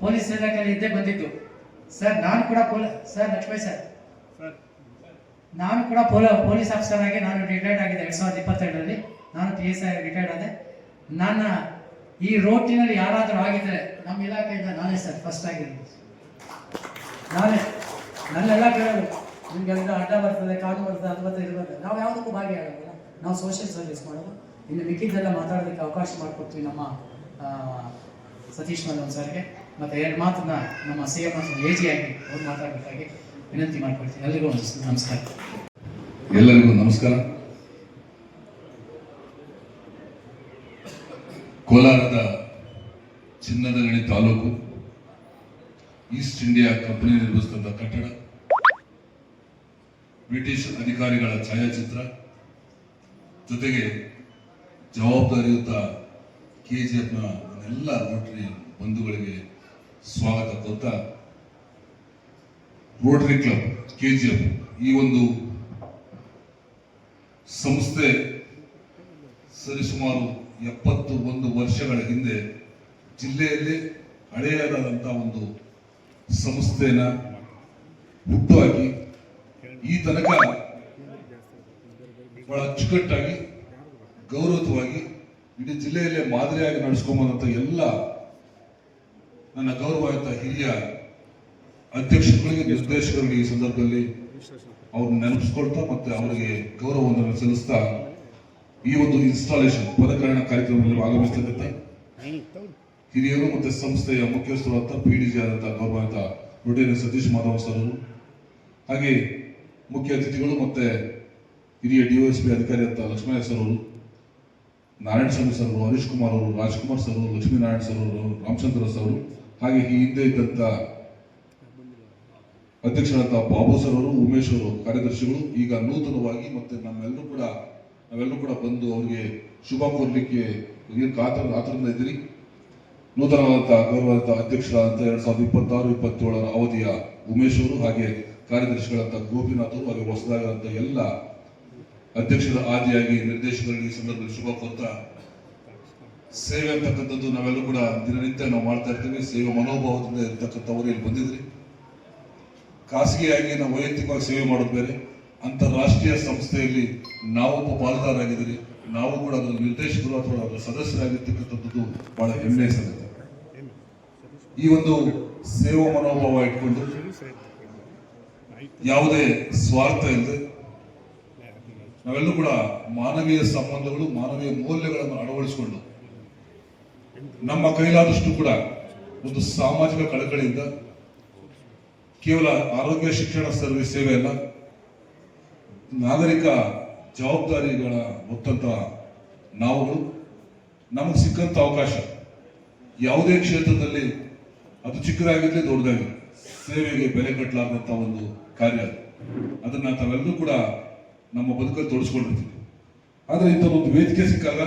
ಪೊಲೀಸ್ ಇಲಾಖೆಯಲ್ಲಿ ಇದ್ದೇ ಬಂದಿದ್ದು. ಸರ್ ನಾನು ಕೂಡ ಸರ್ ಲಕ್ಷ್ಮೀ ಸರ್ ನಾನು ಕೂಡ ಪೊಲೀಸ್ ಆಫೀಸರ್ ಆಗಿ ನಾನು ರಿಟೈರ್ಡ್ ಆಗಿದೆ 2022ರಲ್ಲಿ. ನಾನು PSI ರಿಟೈರ್ಡ್ ಆದೆ. ನನ್ನ ಈ ರೋಟಿನಲ್ಲಿ ಯಾರಾದರೂ ಆಗಿದ್ರೆ ನಮ್ಮ ಇಲಾಖೆಯಿಂದ ನಾನೇ ಸರ್ ಫಸ್ಟ್ ಆಗಿರೋದು. ನಾನೇ ನನ್ನೆಲ್ಲ ಕೇಳೋದು, ನಿಮ್ಗೆಲ್ಲ ಅಡ್ಡ ಬರ್ತದೆ, ಕಾಡು ಬರ್ತದೆ, ಅದು ಬರ್ತದೆ, ಇದು ಬರ್ತದೆ. ನಾವು ಯಾವುದಕ್ಕೂ ಭಾಗಿಯಾಗಲ್ಲ. ನಾವು ಸೋಷಿಯಲ್ ಸರ್ವಿಸ್ ಮಾಡೋದು. ಇನ್ನು ಮಿಕ್ಕಿದ್ದೆಲ್ಲ ಮಾತಾಡೋದಕ್ಕೆ ಅವಕಾಶ ಮಾಡಿಕೊಡ್ತೀವಿ ನಮ್ಮ ಸತೀಶ್ ಮಾಲನ್ ಸರ್ಗೆ. ಮತ್ತು 2 ಮಾತನ್ನ ನಮ್ಮ CMR AG ಆಗಿ ಅವ್ರು ಮಾತಾಡಬೇಕಾಗಿ ವಿನಂತಿ ಮಾಡ್ಕೊಳ್ತೀನಿ. ಎಲ್ರಿಗೂ ನಮಸ್ಕಾರ. ಎಲ್ಲರಿಗೂ ನಮಸ್ಕಾರ. ಕೋಲಾರದ ಚಿನ್ನದ ಗಣಿ ತಾಲೂಕು ಈಸ್ಟ್ ಇಂಡಿಯಾ ಕಂಪನಿ ನಿರ್ಮಿಸಿದಂಥ ಕಟ್ಟಡ, ಬ್ರಿಟಿಷ್ ಅಧಿಕಾರಿಗಳ ಛಾಯಾಚಿತ್ರ, ಜೊತೆಗೆ ಜವಾಬ್ದಾರಿಯುತ KGFನ ಎಲ್ಲ ರೋಟರಿ ಬಂಧುಗಳಿಗೆ ಸ್ವಾಗತ ಕೋರ್ತಾ, ರೋಟರಿ ಕ್ಲಬ್ KGF ಈ ಒಂದು ಸಂಸ್ಥೆ ಸರಿಸುಮಾರು 71 ವರ್ಷಗಳ ಹಿಂದೆ ಜಿಲ್ಲೆಯಲ್ಲಿ ಹಳೆಯದಾದಂಥ ಒಂದು ಸಂಸ್ಥೆನ ಹುಟ್ಟುಹಾಕಿ ಈ ತನಕ ಬಹಳ ಅಚ್ಚುಕಟ್ಟಾಗಿ ಗೌರವವಾಗಿ ಇಡೀ ಜಿಲ್ಲೆಯಲ್ಲೇ ಮಾದರಿಯಾಗಿ ನಡೆಸ್ಕೊಂಬಂದಂತ ಎಲ್ಲ ನನ್ನ ಗೌರವಾಯುತ ಹಿರಿಯ ಅಧ್ಯಕ್ಷರುಗಳಿಗೆ ನಿರ್ದೇಶಕರಿಗೆ ಈ ಸಂದರ್ಭದಲ್ಲಿ ಅವ್ರನ್ನ ನೆನಪಿಸ್ಕೊಳ್ತಾ ಮತ್ತೆ ಅವರಿಗೆ ಗೌರವವನ್ನು ಸಲ್ಲಿಸ್ತಾ ಈ ಒಂದು ಇನ್ಸ್ಟಾಲೇಷನ್ ಪದಗ್ರಹಣ ಕಾರ್ಯಕ್ರಮದಲ್ಲಿ ಆಗಮಿಸ್ತಕ್ಕಂಥ ಹಿರಿಯರು ಮತ್ತೆ ಸಂಸ್ಥೆಯ ಮುಖ್ಯಸ್ಥರಾದ PDG ಆದಂತಹ ಗೌರವಾಯುತ ರೊಟೇರಿಯನ್ ಸತೀಶ್ ಮಾಧವ್ ಸರ್ ಅವರು, ಹಾಗೆ ಮುಖ್ಯ ಅತಿಥಿಗಳು ಮತ್ತೆ ಹಿರಿಯ DOSP ಅಧಿಕಾರಿ ಅಂತ ಲಕ್ಷ್ಮಯ್ಯ ಸರ್ ಅವರು, ನಾರಾಯಣ ಸ್ವಾಮಿ ಸರ್ ಅವರು, ಹರೀಶ್ ಕುಮಾರ್ ಅವರು, ರಾಜ್ಕುಮಾರ್ ಸರ್ ಅವರು, ಲಕ್ಷ್ಮೀನಾರಾಯಣ ಸರ್ ಅವರು, ರಾಮಚಂದ್ರ ಸರ್ ಅವರು, ಹಾಗೆ ಈ ಹಿಂದೆ ಇದ್ದಂತ ಅಧ್ಯಕ್ಷರಾದ ಬಾಬು ಸರ್ ಅವರು, ಉಮೇಶ್ ಅವರು ಕಾರ್ಯದರ್ಶಿಗಳು, ಈಗ ನೂತನವಾಗಿ ಮತ್ತೆ ನಾವೆಲ್ಲರೂ ಕೂಡ ಬಂದು ಅವರಿಗೆ ಶುಭ ಕೋರ್ಲಿಕ್ಕೆ ಆತರದಿಂದ ಇದ್ದೀರಿ. ನೂತನವಾದಂತಹ ಗೌರವಾದ ಅಧ್ಯಕ್ಷರಾದಂಥ 2026-27 ಅವಧಿಯ ಉಮೇಶ್ ಅವರು, ಹಾಗೆ ಕಾರ್ಯದರ್ಶಿಗಳಂತ ಗೋಪಿನಾಥ್ ಅವರು, ಹಾಗೆ ಹೊಸದಾಗಿರುವಂತಹ ಎಲ್ಲ ಅಧ್ಯಕ್ಷರ ಆದಿಯಾಗಿ ನಿರ್ದೇಶಕರಿಗೆ ಈ ಸಂದರ್ಭದಲ್ಲಿ ಶುಭ ಕೋರ್ತಾ, ಸೇವೆ ಅಂತಕ್ಕಂಥದ್ದು ನಾವೆಲ್ಲರೂ ಕೂಡ ದಿನನಿತ್ಯ ನಾವು ಮಾಡ್ತಾ ಇರ್ತೀವಿ. ಸೇವೆ ಮನೋಭಾವದಿಂದ ಇರ್ತಕ್ಕಂಥವರು ಇಲ್ಲಿ ಬಂದಿದ್ರಿ. ಖಾಸಗಿಯಾಗಿ ನಾವು ವೈಯಕ್ತಿಕವಾಗಿ ಸೇವೆ ಮಾಡೋದು ಬೇರೆ, ಅಂತಾರಾಷ್ಟ್ರೀಯ ಸಂಸ್ಥೆಯಲ್ಲಿ ನಾವೊಬ್ಬ ಪಾಲುದಾರರಾಗಿದ್ದೀರಿ. ನಾವು ಕೂಡ ಅದರ ನಿರ್ದೇಶಕರು ಅಥವಾ ಅದರ ಸದಸ್ಯರಾಗಿರ್ತಕ್ಕಂಥದ್ದು ಬಹಳ ಹೆಮ್ಮೆಯ ಸಂಗತಿ. ಈ ಒಂದು ಸೇವಾ ಮನೋಭಾವ ಇಟ್ಕೊಂಡು ಯಾವುದೇ ಸ್ವಾರ್ಥ ಇಲ್ಲದೆ ನಾವೆಲ್ಲೂ ಕೂಡ ಮಾನವೀಯ ಸಂಬಂಧಗಳು, ಮಾನವೀಯ ಮೌಲ್ಯಗಳನ್ನು ಅಳವಡಿಸಿಕೊಂಡು ನಮ್ಮ ಕೈಲಾದಷ್ಟು ಕೂಡ ಒಂದು ಸಾಮಾಜಿಕ ಕಳಕಳಿಯಿಂದ ಕೇವಲ ಆರೋಗ್ಯ ಶಿಕ್ಷಣ ಸರ್ವಿಸ್ ಸೇವೆಯಲ್ಲ, ನಾಗರಿಕ ಜವಾಬ್ದಾರಿಗಳ ಹೊತ್ತಂತ ನಾವುಗಳು ನಮಗೆ ಸಿಕ್ಕಂತ ಅವಕಾಶ ಯಾವುದೇ ಕ್ಷೇತ್ರದಲ್ಲಿ ಅದು ಚಿಕ್ಕದಾಗಿರಲಿ ದೊಡ್ಡದಾಗಿರಲಿ ಸೇವೆಗೆ ಬೆಲೆ ಕಟ್ಟಲಾದಂಥ ಒಂದು ಕಾರ್ಯ ಅದನ್ನ ತಾವೆಲ್ಲರೂ ಕೂಡ ನಮ್ಮ ಬದುಕಲ್ಲಿ ತೋರಿಸ್ಕೊಂಡಿರ್ತೀವಿ. ಆದರೆ ಇಂಥ ಒಂದು ವೇದಿಕೆ ಸಿಕ್ಕಾಗ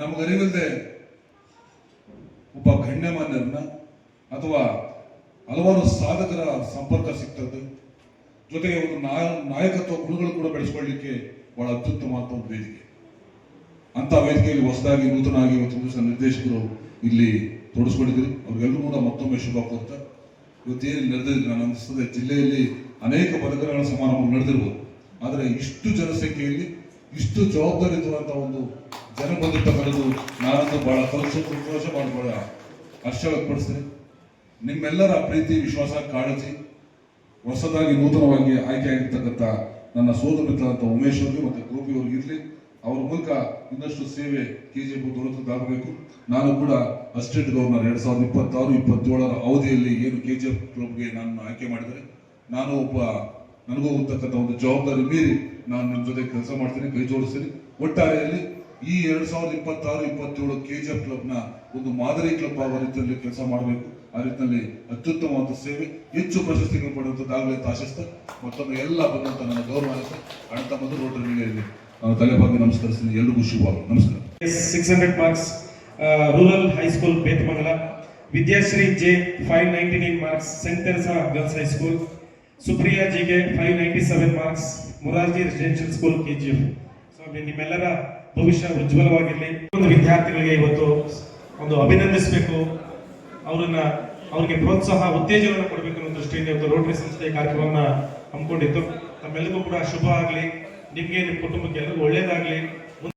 ನಮಗರಿವಿಲ್ಲದೆ ಒಬ್ಬ ಗಣ್ಯಮಾನ್ಯರನ್ನ ಅಥವಾ ಹಲವಾರು ಸಾಧಕರ ಸಂಪರ್ಕ ಸಿಗ್ತದೆ. ಜೊತೆಗೆ ಒಂದು ನಾಯಕತ್ವ ಗುಣಗಳು ಕೂಡ ಬೆಳೆಸ್ಕೊಳ್ಳಿಕ್ಕೆ ಬಹಳ ಅತ್ಯುತ್ತಮ ಅಂತ ಒಂದು ವೇದಿಕೆ. ಅಂತ ವೇದಿಕೆಯಲ್ಲಿ ಹೊಸದಾಗಿ ನೂತನವಾಗಿ ಇವತ್ತು ದಿವಸ ನಿರ್ದೇಶಕರು ಇಲ್ಲಿ ತೋರಿಸ್ಕೊಂಡಿದ್ರಿ. ಅವ್ರಿಗೆಲ್ಲರೂ ಕೂಡ ಮತ್ತೊಮ್ಮೆ ಶುಭ ಕೋರ್ತಾ, ಇವತ್ತೇನು ನಡೆದಿದ್ರು ನಾನು ಅನಿಸ್ತದೆ ಜಿಲ್ಲೆಯಲ್ಲಿ ಅನೇಕ ಪದಕಗಳ ಸಮಾರಂಭ ನಡೆದಿರ್ಬೋದು, ಆದರೆ ಇಷ್ಟು ಜನಸಂಖ್ಯೆಯಲ್ಲಿ ಇಷ್ಟು ಜವಾಬ್ದಾರಿಯುತವಾದಂತಹ ಒಂದು ಜನ ಬಂದಿರ್ತಕ್ಕಂಥದ್ದು ನಾನಂತೂ ಬಹಳ ಸಂತೋಷ ಮಾಡಿ ಬಹಳ ಹರ್ಷ ವ್ಯಕ್ತಪಡಿಸ್ತೀನಿ. ನಿಮ್ಮೆಲ್ಲರ ಪ್ರೀತಿ, ವಿಶ್ವಾಸ, ಕಾಳಜಿ, ಹೊಸದಾಗಿ ನೂತನವಾಗಿ ಆಯ್ಕೆಯಾಗಿರ್ತಕ್ಕಂಥ ನನ್ನ ಸೋದರ ಮಿತ್ರರಂತ ಉಮೇಶ್ ಅವರಿಗೆ ಮತ್ತೆ ಗೋಪಿ ಅವ್ರಿಗೆ ಇರಲಿ. ಅವ್ರ ಮೂಲಕ ಇನ್ನಷ್ಟು ಸೇವೆ KGF ದೊರೆತದ್ದಾಗಬೇಕು. ನಾನು ಕೂಡ ಅಸಿಸ್ಟೆಂಟ್ ಗವರ್ನರ್ 2026-27 ಅವಧಿಯಲ್ಲಿ ಏನು KGF ಕ್ಲಬ್ಗೆ ನಾನು ಆಯ್ಕೆ ಮಾಡಿದರೆ, ನನಗೂ ಇರ್ತಕ್ಕಂಥ ಒಂದು ಜವಾಬ್ದಾರಿ ಮೀರಿ ನಾನು ನಿಮ್ಮ ಜೊತೆ ಕೆಲಸ ಮಾಡ್ತೀನಿ, ಕೈ ಜೋಡಿಸ್ತೀನಿ. ಒಟ್ಟಾರೆಯಲ್ಲಿ ಈ 2026-27 KGF ಕ್ಲಬ್ನ ಒಂದು ಮಾದರಿ ಕ್ಲಬ್ ಆಗುವ ರೀತಿಯಲ್ಲಿ ಕೆಲಸ ಮಾಡಬೇಕು. ಆ ರೀತಿಯಲ್ಲಿ ಅತ್ಯುತ್ತಮವಾದ ಸೇವೆ, ಹೆಚ್ಚು ಪ್ರಶಸ್ತಿಗಳು ಪಡೆಯುವಂಥದ್ದಾಗಲಿ ಅಂತ ಆಶಿಸ್ತಾ ಮತ್ತೊಮ್ಮೆ ಎಲ್ಲ ಬಂದಂತ ನನ್ನ ಗೌರವ ಅಣ್ಣ ತಮ್ಮದು ರೋಟರಿಯಲ್ಲಿ ನಾನು ತಲೆಬಾಗಿ ನಮಸ್ಕರಿಸ್ತೀನಿ. ಎಲ್ರಿಗೂ ಶುಭವಾಗಲಿ. ನಮಸ್ಕಾರ. 600 marks rural high school Bethamangala, Vidyashree J 599 marks Saint Teresa girls high school, Supriya ಜಿಗೆ 597 marks Morarji residential school KGF. So ನಿಮ್ಮೆಲ್ಲರ ಭವಿಷ್ಯ ಉಜ್ವಲವಾಗಿರಲಿ. ಒಂದು ವಿದ್ಯಾರ್ಥಿಗಳಿಗೆ ಇವತ್ತು ಒಂದು ಅಭಿನಂದಿಸಬೇಕು, ಅವ್ರಿಗೆ ಪ್ರೋತ್ಸಾಹ ಉತ್ತೇಜನವನ್ನು ಕೊಡಬೇಕು ಅನ್ನೋ ದೃಷ್ಟಿಯಿಂದ ಇವತ್ತು ರೋಟರಿ ಸಂಸ್ಥೆ ಕಾರ್ಯಕ್ರಮವನ್ನು ಹಮ್ಮಿಕೊಂಡಿತ್ತು. ನಮ್ಮೆಲ್ಲರಿಗೂ ಕೂಡ ಶುಭ ಆಗಲಿ, ನಿಮಗೆ ನಿಮ್ಮ ಕುಟುಂಬಕ್ಕೆ ಎಲ್ಲರಿಗೂ ಒಳ್ಳೇದಾಗಲಿ.